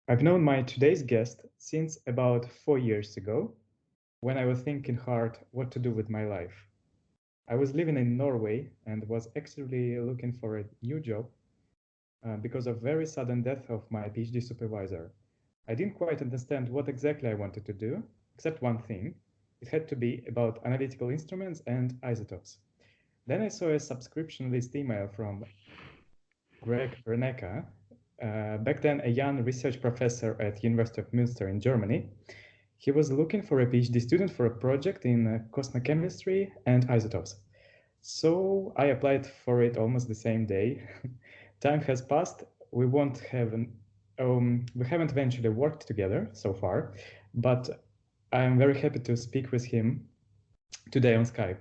I've known my today's guest since about 4 years ago, when I was thinking hard what to do with my life. I was living in Norway and was actively looking for a new job because of very sudden death of my PhD supervisor. I didn't quite understand what exactly I wanted to do, except one thing. It had to be about analytical instruments and isotopes. Then I saw a subscription list email from Brennecka, back then a young research professor at University of Muenster in Germany. He was looking for a PhD student for a project in cosmochemistry and isotopes. So I applied for it almost the same day. Time has passed. We haven't eventually worked together so far, but I'm very happy to speak with him today on Skype.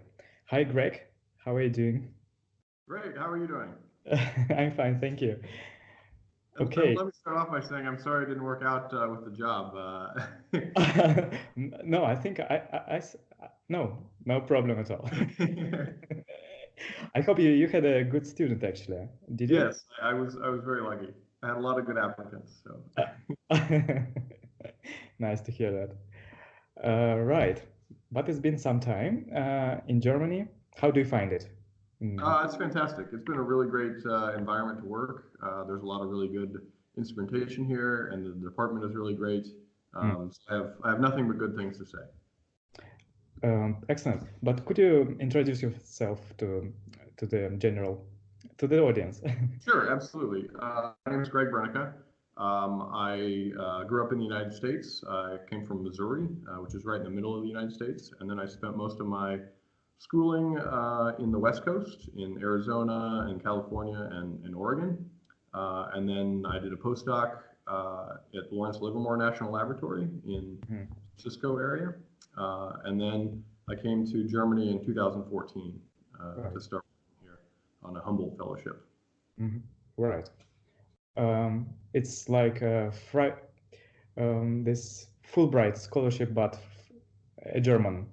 Hi, Greg. How are you doing? Great. How are you doing? I'm fine, thank you. Okay. Let me start off by saying I'm sorry it didn't work out with the job. No, I think no problem at all. I hope you had a good student actually. Did you? Yes, I was very lucky. I had a lot of good applicants. So nice to hear that. Right, but it's been some time in Germany. How do you find it? It's fantastic. It's been a really great environment to work. There's a lot of really good instrumentation here, and the department is really great. So I have nothing but good things to say. Excellent. But could you introduce yourself to the audience? Sure, absolutely. My name is Greg Brennecka. I grew up in the United States. I came from Missouri, which is right in the middle of the United States, and then I spent most of my schooling in the West Coast, in Arizona and California and Oregon. And then I did a postdoc at Lawrence Livermore National Laboratory in Cisco area. And then I came to Germany in 2014 to start here on a Humboldt Fellowship. Right. It's like this Fulbright scholarship, but a German.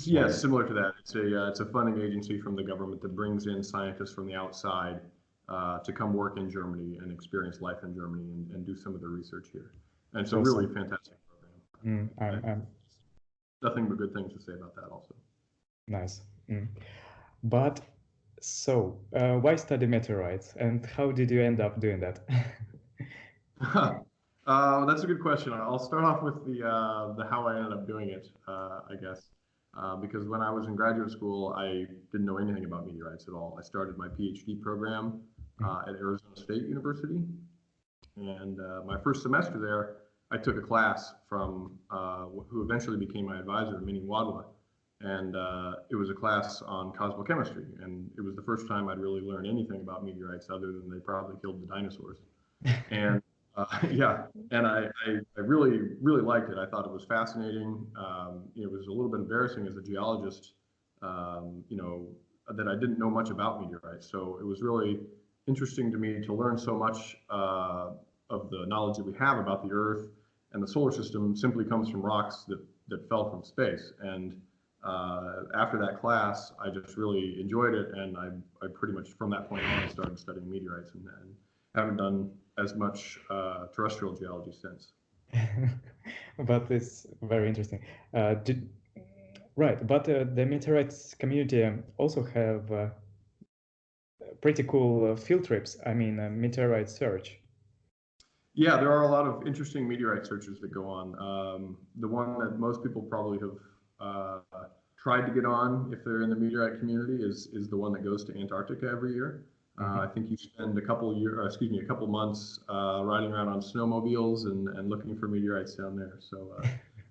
Yes, similar to that. It's a funding agency from the government that brings in scientists from the outside to come work in Germany and experience life in Germany and do some of the research here. And it's a really fantastic program. Nothing but good things to say about that also. Nice. But so why study meteorites and how did you end up doing that? That's a good question. I'll start off with the how I ended up doing it, I guess. Because when I was in graduate school, I didn't know anything about meteorites at all. I started my PhD program at Arizona State University. And my first semester there, I took a class from who eventually became my advisor, Minnie Wadwa. And it was a class on cosmochemistry. And it was the first time I'd really learned anything about meteorites other than they probably killed the dinosaurs. And and I really, really liked it. I thought it was fascinating. It was a little bit embarrassing as a geologist, that I didn't know much about meteorites. So it was really interesting to me to learn so much of the knowledge that we have about the Earth and the solar system simply comes from rocks that fell from space. And after that class, I just really enjoyed it. And I pretty much from that point on started studying meteorites and haven't done as much terrestrial geology since. But it's very interesting. But the meteorites community also have pretty cool field trips. I mean, meteorite search. Yeah, there are a lot of interesting meteorite searches that go on. The one that most people probably have tried to get on if they're in the meteorite community is the one that goes to Antarctica every year. I think you spend a couple months riding around on snowmobiles and looking for meteorites down there. So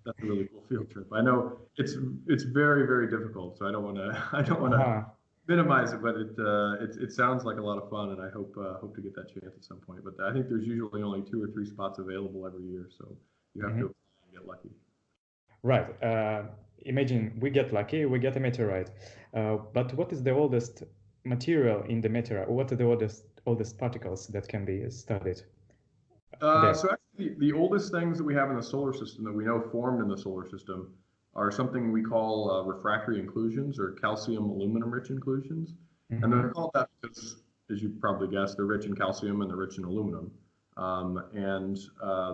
that's a really cool field trip. I know it's very, very difficult, so I don't want to minimize it, but it sounds like a lot of fun, and I hope to get that chance at some point. But I think there's usually only 2 or 3 spots available every year, so you have to get lucky. Right. Imagine we get lucky, we get a meteorite. But what is the oldest material in the meteorite? What are the oldest particles that can be studied? So actually, The oldest things that we have in the solar system that we know formed in the solar system are something we call refractory inclusions or calcium aluminum rich inclusions. And they're called that because, as you probably guessed, they're rich in calcium and they're rich in aluminum.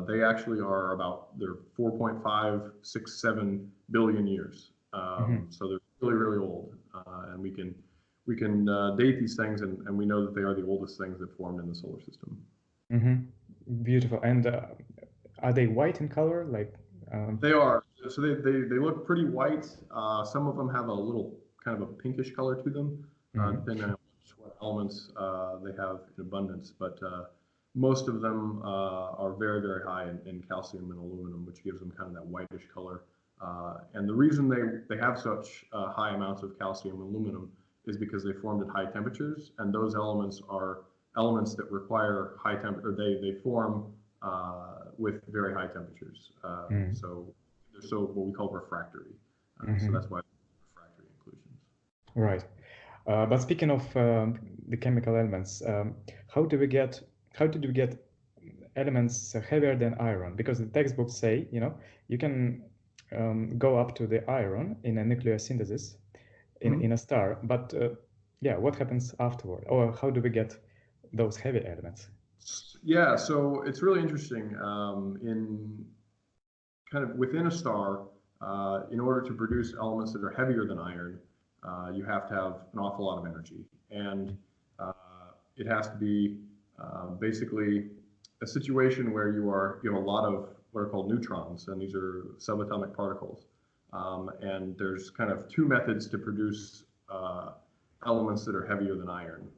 They actually are they're 4.567 billion years. So they're really, really old. And we can date these things, and we know that they are the oldest things that formed in the solar system. Beautiful. And are they white in color? They are. So they look pretty white. Some of them have a little kind of a pinkish color to them, depending on what elements they have in abundance. But most of them are very, very high in calcium and aluminum, which gives them kind of that whitish color. And the reason they have such high amounts of calcium and aluminum is because they formed at high temperatures, and those elements are elements that require high temperature. They form with very high temperatures. So they're what we call refractory. So that's why refractory inclusions. Right. But speaking of the chemical elements, how did we get elements heavier than iron? Because the textbooks say, you can go up to the iron in a nuclear synthesis in a star, but what happens afterward? Or how do we get those heavy elements? Yeah, so it's really interesting. In kind of within a star, in order to produce elements that are heavier than iron, you have to have an awful lot of energy, and it has to be basically a situation where you have a lot of what are called neutrons, and these are subatomic particles. And there's kind of two methods to produce elements that are heavier than iron.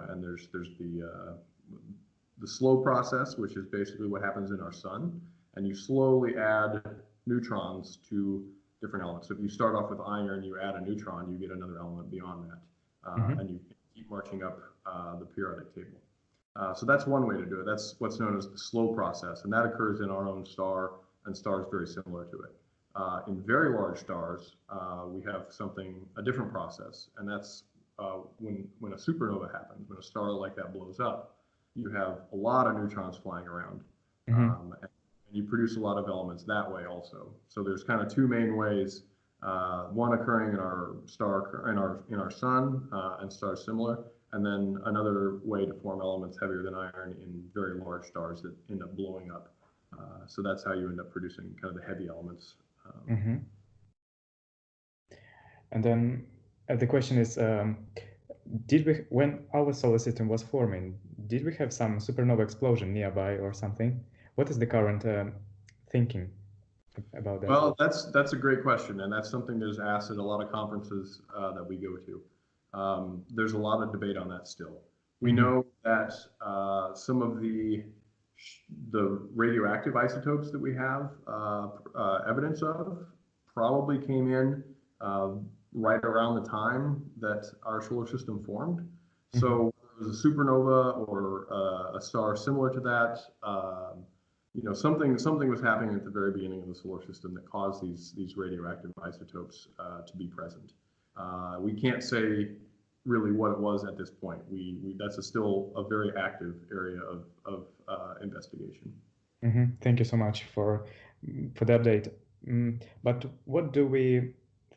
And there's the slow process, which is basically what happens in our sun, and you slowly add neutrons to different elements. So if you start off with iron, you add a neutron, you get another element beyond that, and you keep marching up the periodic table. So that's one way to do it. That's what's known as the slow process, and that occurs in our own star and stars very similar to it. In very large stars, we have a different process, and that's when a supernova happens, when a star like that blows up, you have a lot of neutrons flying around, and you produce a lot of elements that way also. So there's kind of two main ways: one occurring in our star, in our sun, and stars similar, and then another way to form elements heavier than iron in very large stars that end up blowing up. So that's how you end up producing kind of the heavy elements. And then the question is, when our solar system was forming, did we have some supernova explosion nearby or something? What is the current thinking about that? Well, that's a great question, and that's something that's asked at a lot of conferences that we go to. There's a lot of debate on that still. We know that some of the radioactive isotopes that we have evidence of probably came in right around the time that our solar system formed. So it was a supernova or a star similar to that. Something was happening at the very beginning of the solar system that caused these radioactive isotopes to be present. We can't say really what it was at this point. That's still a very active area of investigation. Thank you so much for the update. But what do we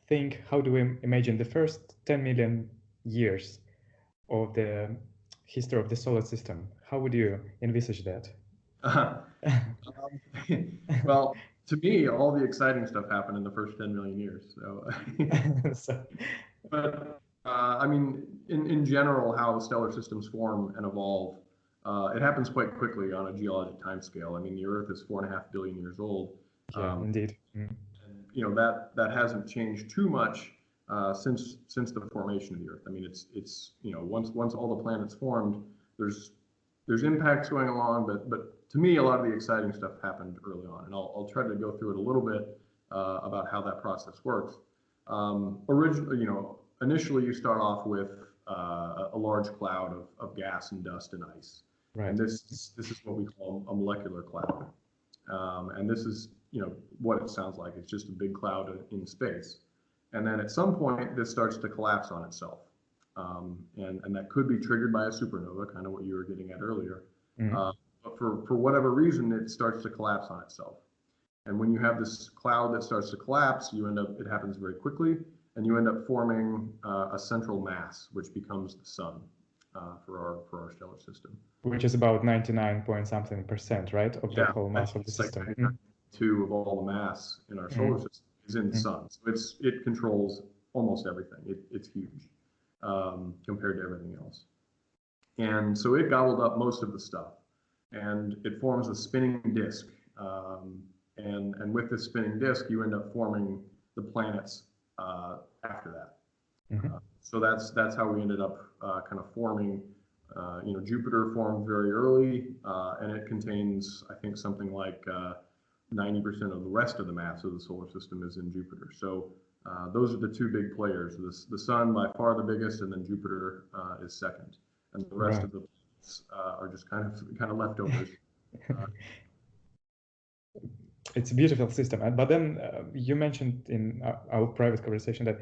think? How do we imagine the first 10 million years of the history of the solar system? How would you envisage that? Well, to me, all the exciting stuff happened in the first 10 million years. But I mean, in general, how stellar systems form and evolve, it happens quite quickly on a geologic timescale. I mean, the Earth is 4.5 billion years old. Yeah, indeed. And, that hasn't changed too much since the formation of the Earth. I mean, it's once all the planets formed, there's impacts going along, but to me, a lot of the exciting stuff happened early on, and I'll try to go through it a little bit about how that process works. Initially, you start off with a large cloud of gas and dust and ice, right. And this is what we call a molecular cloud, and this is what it sounds like. It's just a big cloud in space, and then at some point, this starts to collapse on itself. And that could be triggered by a supernova, kind of what you were getting at earlier. But but for whatever reason, it starts to collapse on itself. And when you have this cloud that starts to collapse, it happens very quickly, and you end up forming a central mass, which becomes the sun for our stellar system. Which is about 99 point something%, right, of the whole mass of the system. Like 2 of all the mass in our solar system is in the sun. So it controls almost everything. It's huge compared to everything else. And so it gobbled up most of the stuff, and it forms a spinning disk. And with this spinning disk, you end up forming the planets after that. So that's how we ended up kind of forming. Jupiter formed very early, and it contains, I think, something like 90% of the rest of the mass of the solar system is in Jupiter. So those are the 2 big players. The sun by far the biggest, and then Jupiter is second, and the rest of the planets are just kind of leftovers. It's a beautiful system, but then you mentioned in our private conversation that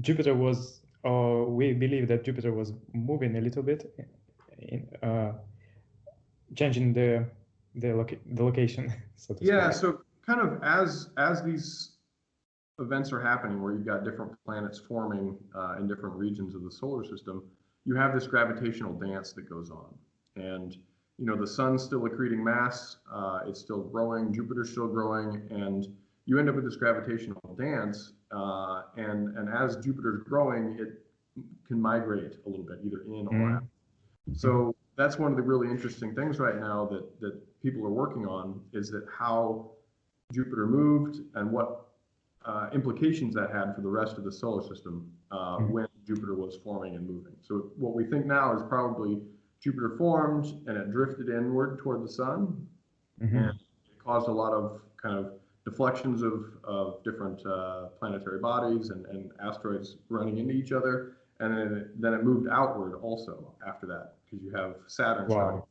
Jupiter was, we believe that Jupiter was moving a little bit, changing the location. So to speak. So kind of as these events are happening, where you've got different planets forming in different regions of the solar system, you have this gravitational dance that goes on, and the sun's still accreting mass, it's still growing, Jupiter's still growing, and you end up with this gravitational dance, and as Jupiter's growing, it can migrate a little bit, either in or out. So that's one of the really interesting things right now that people are working on, is that how Jupiter moved and what implications that had for the rest of the solar system when Jupiter was forming and moving. So what we think now is probably Jupiter formed and it drifted inward toward the sun, and it caused a lot of kind of deflections of different planetary bodies and asteroids running into each other, and then it moved outward also after that, because you have Saturn starting.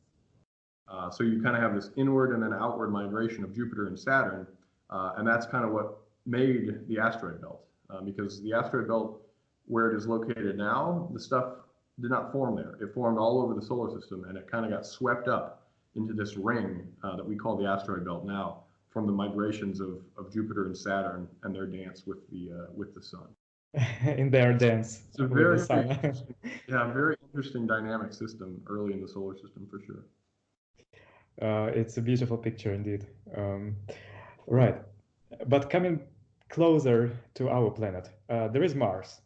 So you kind of have this inward and then outward migration of Jupiter and Saturn, and that's kind of what made the asteroid belt, because the asteroid belt, where it is located now, the stuff did not form there. It formed all over the solar system, and it kind of got swept up into this ring that we call the asteroid belt now, from the migrations of Jupiter and Saturn and their dance with the sun. In their dance. It's a very very interesting dynamic system early in the solar system, for sure. It's a beautiful picture indeed. Right, but coming closer to our planet, there is Mars.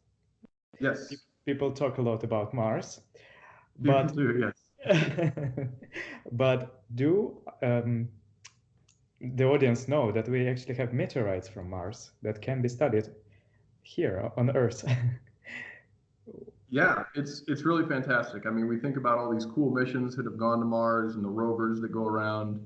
Yes. People talk a lot about Mars, but people do, yes. But do the audience know that we actually have meteorites from Mars that can be studied here on Earth? Yeah, it's really fantastic. I mean, we think about all these cool missions that have gone to Mars and the rovers that go around,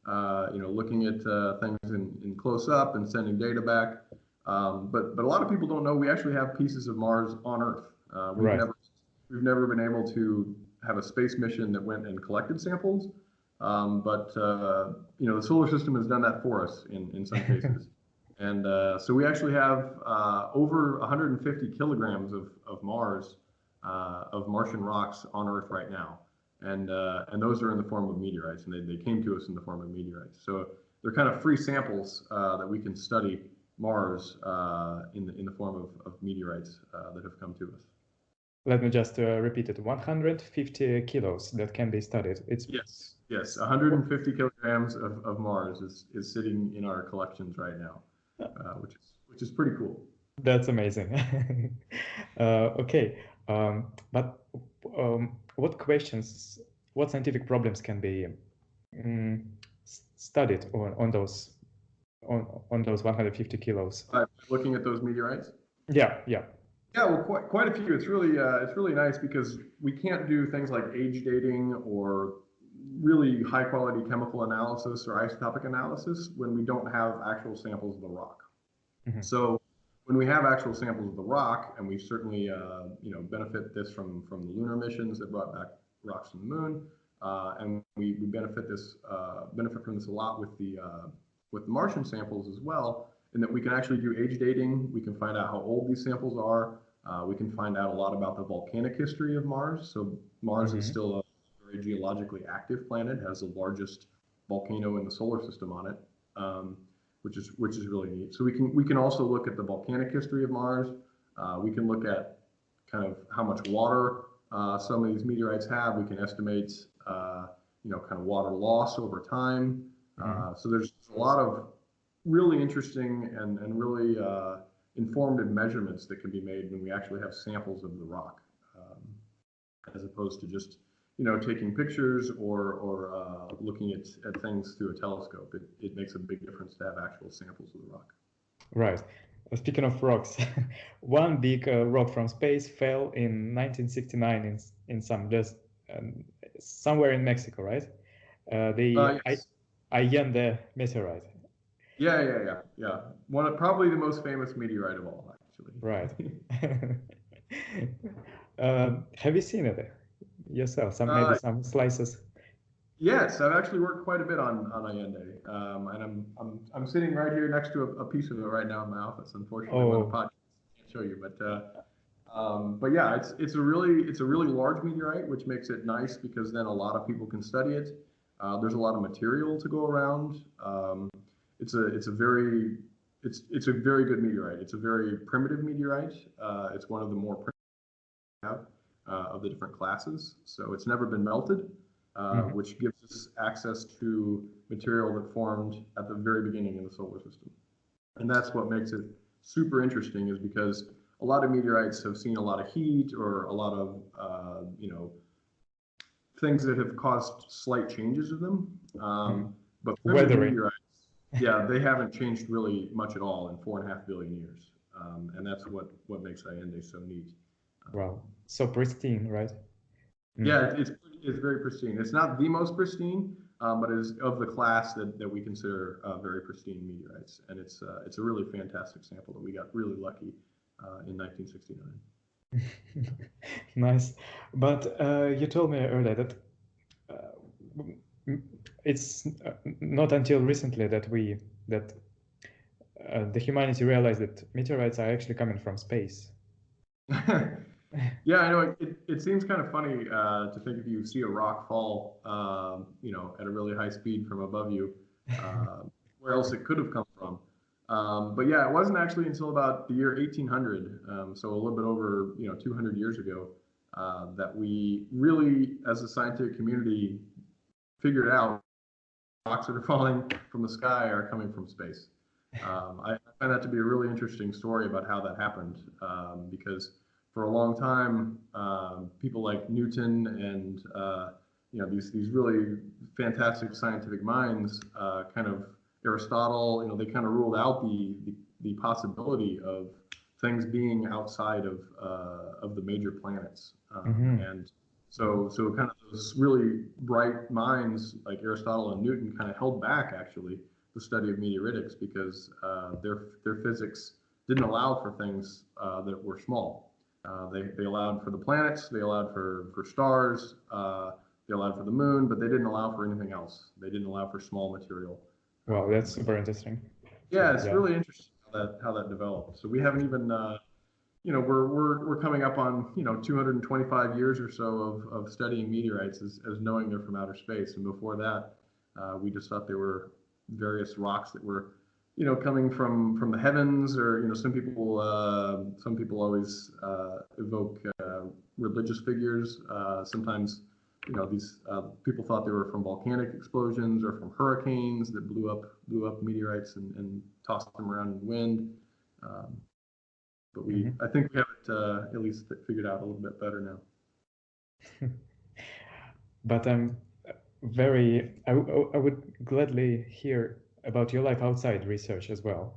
looking at things in close up and sending data back. But a lot of people don't know we actually have pieces of Mars on Earth. We've never been able to have a space mission that went and collected samples, but the solar system has done that for us in some cases. And so we actually have over 150 kilograms of Mars, of Martian rocks on Earth right now, and those are in the form of meteorites, and they came to us in the form of meteorites. So they're kind of free samples that we can study Mars in the form of meteorites that have come to us. Let me just repeat it: 150 kilos that can be studied. Yes, 150 kilograms of Mars is sitting in our collections right now, which is pretty cool. That's amazing. Okay, but what scientific problems can be studied on those 150 kilos? Looking at those meteorites? Yeah. Yeah, well, quite a few. It's really nice because we can't do things like age dating or really high quality chemical analysis or isotopic analysis when we don't have actual samples of the rock. So when we have actual samples of the rock, and we certainly benefit this from the lunar missions that brought back rocks from the moon, and we benefit from this a lot with the Martian samples as well, in that we can actually do age dating. We can find out how old these samples are. We can find out a lot about the volcanic history of Mars. So Mars is still a very geologically active planet, has the largest volcano in the solar system on it, which is really neat. So we can also look at the volcanic history of Mars. We can look at kind of how much water some of these meteorites have. We can estimate kind of water loss over time. So there's a lot of really interesting and really informative measurements that can be made when we actually have samples of the rock, as opposed to just taking pictures or looking at things through a telescope. It makes a big difference to have actual samples of the rock. Right. Speaking of rocks, one big rock from space fell in 1969 in somewhere in Mexico, right? Yes. Allende meteorite. Yeah. Probably the most famous meteorite of all, actually. Right. Have you seen it yourself? Maybe some slices. Yes, I've actually worked quite a bit on Allende, and I'm sitting right here next to a piece of it right now in my office. Unfortunately, on the podcast, I can't show you, but yeah, it's a really large meteorite, which makes it nice because then a lot of people can study it. There's a lot of material to go around. It's a very good meteorite. It's a very primitive meteorite. It's one of the more primitive of the different classes. So it's never been melted, which gives us access to material that formed at the very beginning of the solar system. And that's what makes it super interesting, is because a lot of meteorites have seen a lot of heat or a lot of things that have caused slight changes in them. But primitive meteorites, yeah, they haven't changed really much at all in 4.5 billion years. And that's what makes Allende so neat. Wow, so pristine, right? Yeah, it's very pristine. It's not the most pristine, but it is of the class that we consider very pristine meteorites. And it's a really fantastic sample that we got really lucky in 1969. Nice. But you told me earlier that it's not until recently that the humanity realized that meteorites are actually coming from space. Yeah, I know. It seems kind of funny to think if you see a rock fall, at a really high speed from above you, where else it could have come from. But yeah, it wasn't actually until about the year 1800, so a little bit over 200 years ago, that we really, as a scientific community, figured out rocks that are falling from the sky are coming from space. I find that to be a really interesting story about how that happened, because for a long time, people like Newton and these really fantastic scientific minds, kind of Aristotle, they kind of ruled out the possibility of things being outside of the major planets, and so kind of those really bright minds like Aristotle and Newton kind of held back actually the study of meteoritics because their physics didn't allow for things that were small. They allowed for the planets, they allowed for stars, they allowed for the moon, but they didn't allow for anything else. They didn't allow for small material. Wow, that's super interesting. Yeah, it's really interesting how that developed. So we haven't even, we're coming up on 225 years or so of studying meteorites as knowing they're from outer space. And before that, we just thought they were various rocks that were coming from the heavens, or some people always evoke religious figures. Sometimes these people thought they were from volcanic explosions or from hurricanes that blew up meteorites and tossed them around in the wind. But I think we have it at least figured out a little bit better now. But I would gladly hear about your life outside research as well.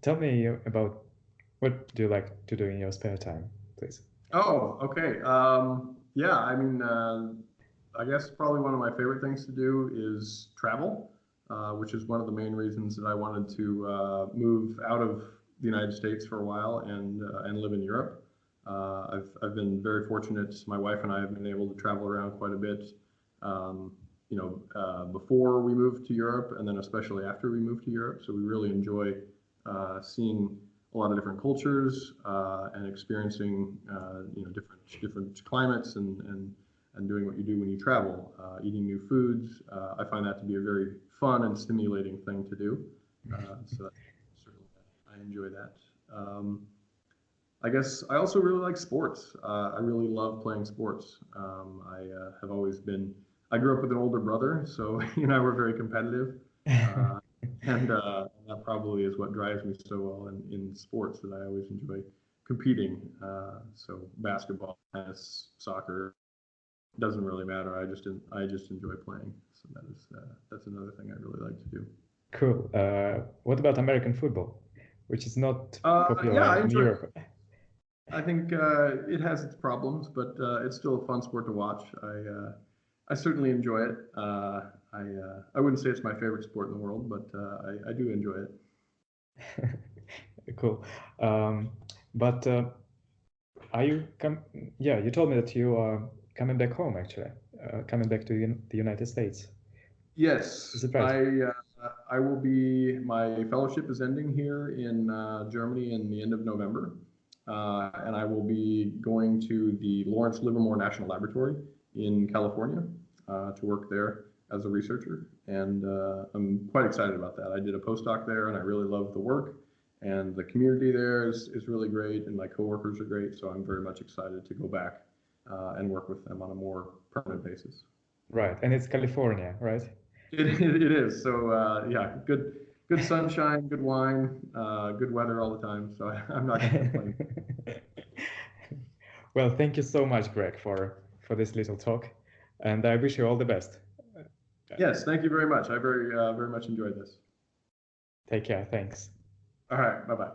Tell me about what do you like to do in your spare time, please. Oh, okay. Yeah, I mean, I guess probably one of my favorite things to do is travel, which is one of the main reasons that I wanted to move out of the United States for a while and live in Europe. I've been very fortunate. My wife and I have been able to travel around quite a bit. Before we moved to Europe, and then especially after we moved to Europe. So we really enjoy seeing a lot of different cultures and experiencing different climates and and doing what you do when you travel, eating new foods. I find that to be a very fun and stimulating thing to do. So certainly I enjoy that. I guess I also really like sports. I really love playing sports. I have always been, I grew up with an older brother, so he and I were very competitive. And that probably is what drives me so well in sports, that I always enjoy competing. So basketball, tennis, soccer, doesn't really matter. I just enjoy playing. So that's another thing I really like to do. Cool. What about American football, which is not Yeah, popular I in enjoy. Europe? I think it has its problems, but it's still a fun sport to watch. I certainly enjoy it. I wouldn't say it's my favorite sport in the world, but I do enjoy it. Cool. But are you yeah, you told me that you are coming back home, actually, coming back to the United States. Yes, Is it right? I will be, my fellowship is ending here in Germany in the end of November. And I will be going to the Lawrence Livermore National Laboratory in California to work there as a researcher. And I'm quite excited about that. I did a postdoc there and I really love the work. And the community there is really great, and my coworkers are great. So I'm very much excited to go back and work with them on a more permanent basis. Right, and it's California, right? It is. So yeah, good sunshine, good wine, good weather all the time. So I'm not going to complain. Well, thank you so much, Greg, for this little talk, and I wish you all the best. Yes, thank you very much. I very much enjoyed this. Take care. Thanks. All right. Bye-bye.